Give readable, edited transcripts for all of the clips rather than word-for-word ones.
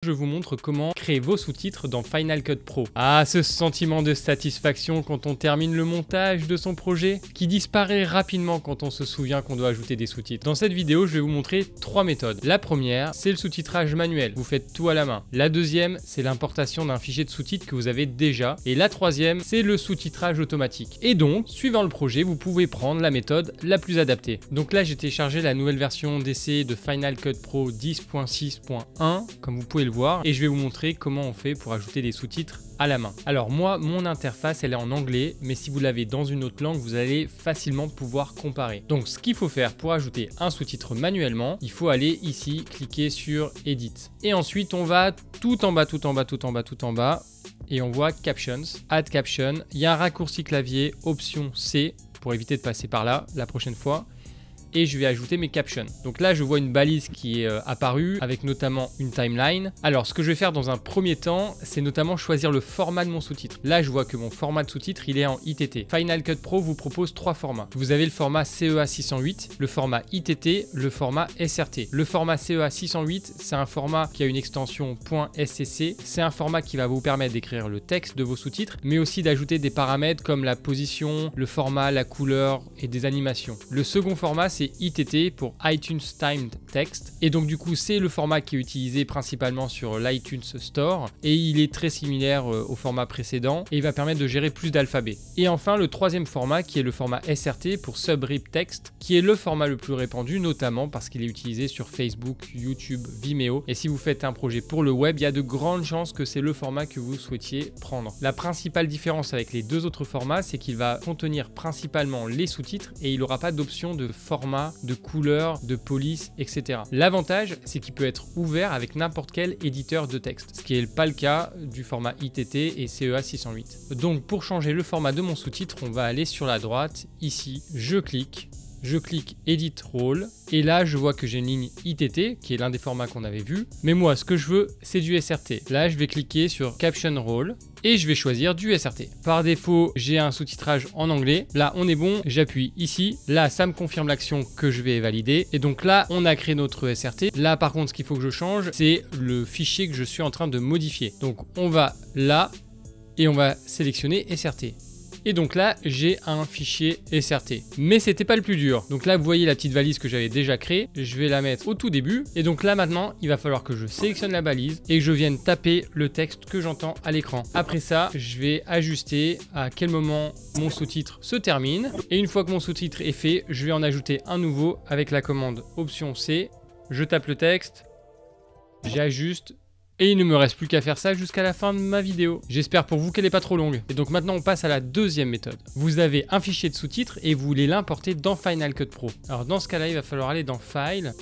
Je vous montre comment créer vos sous-titres dans Final Cut Pro. Ah, ce sentiment de satisfaction quand on termine le montage de son projet, qui disparaît rapidement quand on se souvient qu'on doit ajouter des sous-titres. Dans cette vidéo, je vais vous montrer 3 méthodes. La première, c'est le sous-titrage manuel. Vous faites tout à la main. La deuxième, c'est l'importation d'un fichier de sous-titres que vous avez déjà. Et la troisième, c'est le sous-titrage automatique. Et donc, suivant le projet, vous pouvez prendre la méthode la plus adaptée. Donc là, j'ai téléchargé la nouvelle version d'essai de Final Cut Pro 10.6.1, comme vous pouvez le voir, et je vais vous montrer comment on fait pour ajouter des sous-titres à la main. Alors moi, mon interface, elle est en anglais, mais si vous l'avez dans une autre langue, vous allez facilement pouvoir comparer. Donc ce qu'il faut faire pour ajouter un sous-titre manuellement, il faut aller ici, cliquer sur Edit. Et ensuite, on va tout en bas, et on voit Captions, Add Caption. Il y a un raccourci clavier, Option C, pour éviter de passer par là la prochaine fois. Et je vais ajouter mes captions. Donc là, je vois une balise qui est apparue avec notamment une timeline. Alors, ce que je vais faire dans un premier temps, c'est notamment choisir le format de mon sous-titre. Là, je vois que mon format de sous-titre, il est en ITT. Final Cut Pro vous propose 3 formats. Vous avez le format CEA 608, le format ITT, le format SRT. Le format CEA 608, c'est un format qui a une extension .scc. C'est un format qui va vous permettre d'écrire le texte de vos sous-titres, mais aussi d'ajouter des paramètres comme la position, le format, la couleur et des animations. Le second format, c'est ITT pour iTunes Timed Text, et donc du coup c'est le format qui est utilisé principalement sur l'iTunes Store, et il est très similaire au format précédent et il va permettre de gérer plus d'alphabets. Et enfin le troisième format qui est le format SRT pour Subrip Text, qui est le format le plus répandu, notamment parce qu'il est utilisé sur Facebook, YouTube, Vimeo, et si vous faites un projet pour le web, il y a de grandes chances que c'est le format que vous souhaitiez prendre. La principale différence avec les deux autres formats, c'est qu'il va contenir principalement les sous-titres et il n'aura pas d'option de format, de couleur, de police, etc. L'avantage, c'est qu'il peut être ouvert avec n'importe quel éditeur de texte, ce qui n'est pas le cas du format ITT et CEA 608. Donc pour changer le format de mon sous-titre, on va aller sur la droite, ici, je clique Edit Role, et là je vois que j'ai une ligne ITT qui est l'un des formats qu'on avait vu, mais moi ce que je veux c'est du SRT. Là je vais cliquer sur Caption Role et je vais choisir du SRT. Par défaut j'ai un sous-titrage en anglais, là on est bon, j'appuie ici, là ça me confirme l'action que je vais valider, et donc là on a créé notre SRT. Là par contre ce qu'il faut que je change, c'est le fichier que je suis en train de modifier. Donc on va là et on va sélectionner SRT. Et donc là, j'ai un fichier SRT. Mais c'était pas le plus dur. Donc là, vous voyez la petite valise que j'avais déjà créée. Je vais la mettre au tout début. Et donc là, maintenant, il va falloir que je sélectionne la balise et que je vienne taper le texte que j'entends à l'écran. Après ça, je vais ajuster à quel moment mon sous-titre se termine. Et une fois que mon sous-titre est fait, je vais en ajouter un nouveau avec la commande Option C. Je tape le texte, j'ajuste. Et il ne me reste plus qu'à faire ça jusqu'à la fin de ma vidéo. J'espère pour vous qu'elle n'est pas trop longue. Et donc maintenant on passe à la deuxième méthode. Vous avez un fichier de sous-titres et vous voulez l'importer dans Final Cut Pro. Alors dans ce cas-là, il va falloir aller dans File,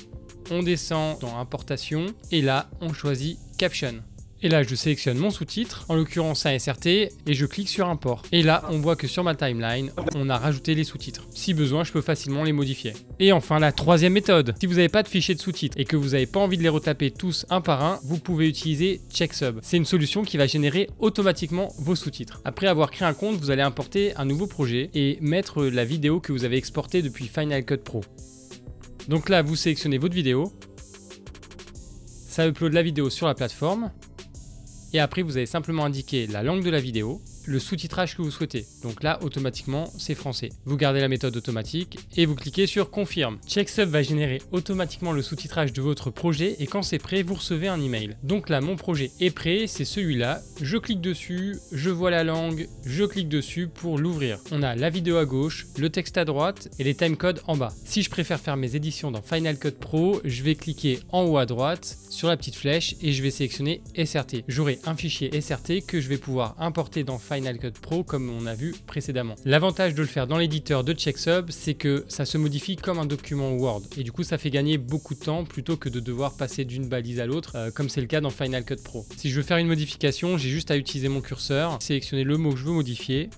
on descend dans Importation et là on choisit Caption. Et là je sélectionne mon sous-titre, en l'occurrence un SRT, et je clique sur Import. Et là on voit que sur ma timeline, on a rajouté les sous-titres. Si besoin, je peux facilement les modifier. Et enfin la troisième méthode. Si vous n'avez pas de fichier de sous-titres et que vous n'avez pas envie de les retaper tous un par un, vous pouvez utiliser CheckSub. C'est une solution qui va générer automatiquement vos sous-titres. Après avoir créé un compte, vous allez importer un nouveau projet et mettre la vidéo que vous avez exportée depuis Final Cut Pro. Donc là vous sélectionnez votre vidéo, ça upload la vidéo sur la plateforme. Et après, vous allez simplement indiquer la langue de la vidéo, le sous-titrage que vous souhaitez. Donc là, automatiquement, c'est français. Vous gardez la méthode automatique et vous cliquez sur Confirme. CheckSub va générer automatiquement le sous-titrage de votre projet et quand c'est prêt, vous recevez un email. Donc là, mon projet est prêt, c'est celui-là. Je clique dessus, je vois la langue, je clique dessus pour l'ouvrir. On a la vidéo à gauche, le texte à droite et les timecodes en bas. Si je préfère faire mes éditions dans Final Cut Pro, je vais cliquer en haut à droite sur la petite flèche et je vais sélectionner SRT. J'aurai un fichier SRT que je vais pouvoir importer dans Final Cut Pro comme on a vu précédemment. L'avantage de le faire dans l'éditeur de CheckSub, c'est que ça se modifie comme un document Word et du coup ça fait gagner beaucoup de temps plutôt que de devoir passer d'une balise à l'autre comme c'est le cas dans Final Cut Pro. Si je veux faire une modification, j'ai juste à utiliser mon curseur, sélectionner le mot que je veux modifier,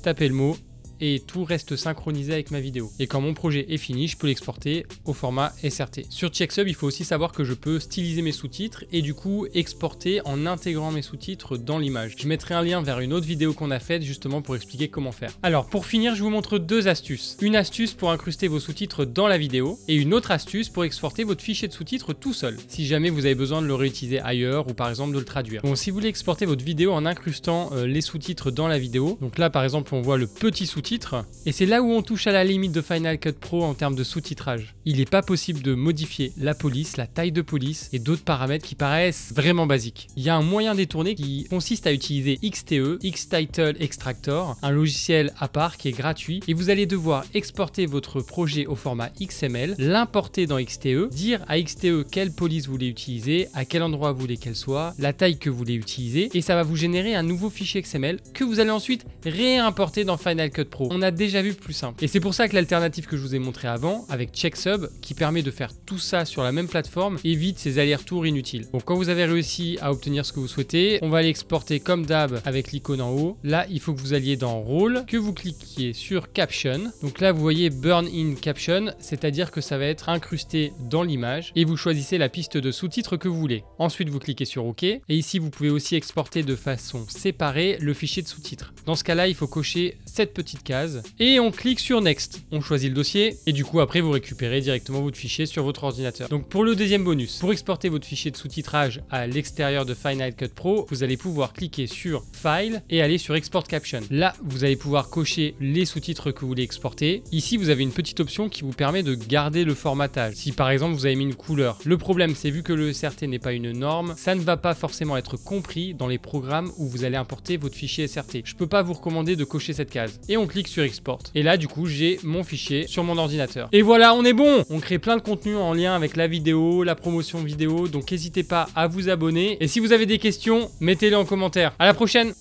taper le mot et tout reste synchronisé avec ma vidéo. Et quand mon projet est fini, je peux l'exporter au format SRT. Sur Checksub, il faut aussi savoir que je peux styliser mes sous-titres et du coup exporter en intégrant mes sous-titres dans l'image. Je mettrai un lien vers une autre vidéo qu'on a faite justement pour expliquer comment faire. Alors pour finir, je vous montre deux astuces. Une astuce pour incruster vos sous-titres dans la vidéo et une autre astuce pour exporter votre fichier de sous-titres tout seul, si jamais vous avez besoin de le réutiliser ailleurs ou par exemple de le traduire. Bon, si vous voulez exporter votre vidéo en incrustant les sous-titres dans la vidéo, donc là par exemple on voit le petit sous-titre et c'est là où on touche à la limite de Final Cut Pro en termes de sous-titrage. Il n'est pas possible de modifier la police, la taille de police et d'autres paramètres qui paraissent vraiment basiques. Il y a un moyen détourné qui consiste à utiliser XTE, Xtitle Extractor, un logiciel à part qui est gratuit et vous allez devoir exporter votre projet au format XML, l'importer dans XTE, dire à XTE quelle police vous voulez utiliser, à quel endroit vous voulez qu'elle soit, la taille que vous voulez utiliser et ça va vous générer un nouveau fichier XML que vous allez ensuite réimporter dans Final Cut Pro. On a déjà vu plus simple. Et c'est pour ça que l'alternative que je vous ai montré avant avec Checksub qui permet de faire tout ça sur la même plateforme évite ces allers-retours inutiles. Bon, quand vous avez réussi à obtenir ce que vous souhaitez, on va aller exporter comme d'hab avec l'icône en haut. Là, il faut que vous alliez dans Rôle, que vous cliquiez sur Caption. Donc là, vous voyez Burn in Caption, c'est-à-dire que ça va être incrusté dans l'image et vous choisissez la piste de sous-titres que vous voulez. Ensuite, vous cliquez sur OK et ici, vous pouvez aussi exporter de façon séparée le fichier de sous-titres. Dans ce cas-là, il faut cocher cette petite case et on clique sur Next. On choisit le dossier et du coup, après, vous récupérez directement votre fichier sur votre ordinateur. Donc pour le deuxième bonus, pour exporter votre fichier de sous-titrage à l'extérieur de Final Cut Pro, vous allez pouvoir cliquer sur File et aller sur Export Caption. Là, vous allez pouvoir cocher les sous-titres que vous voulez exporter. Ici, vous avez une petite option qui vous permet de garder le formatage. Si par exemple, vous avez mis une couleur. Le problème, c'est vu que le SRT n'est pas une norme, ça ne va pas forcément être compris dans les programmes où vous allez importer votre fichier SRT. Je peux pas vous recommander de cocher cette case. Et on clique sur Export. Et là, du coup, j'ai mon fichier sur mon ordinateur. Et voilà, on est bon! On crée plein de contenu en lien avec la vidéo, la promotion vidéo, donc n'hésitez pas à vous abonner. Et si vous avez des questions, mettez-les en commentaire. À la prochaine!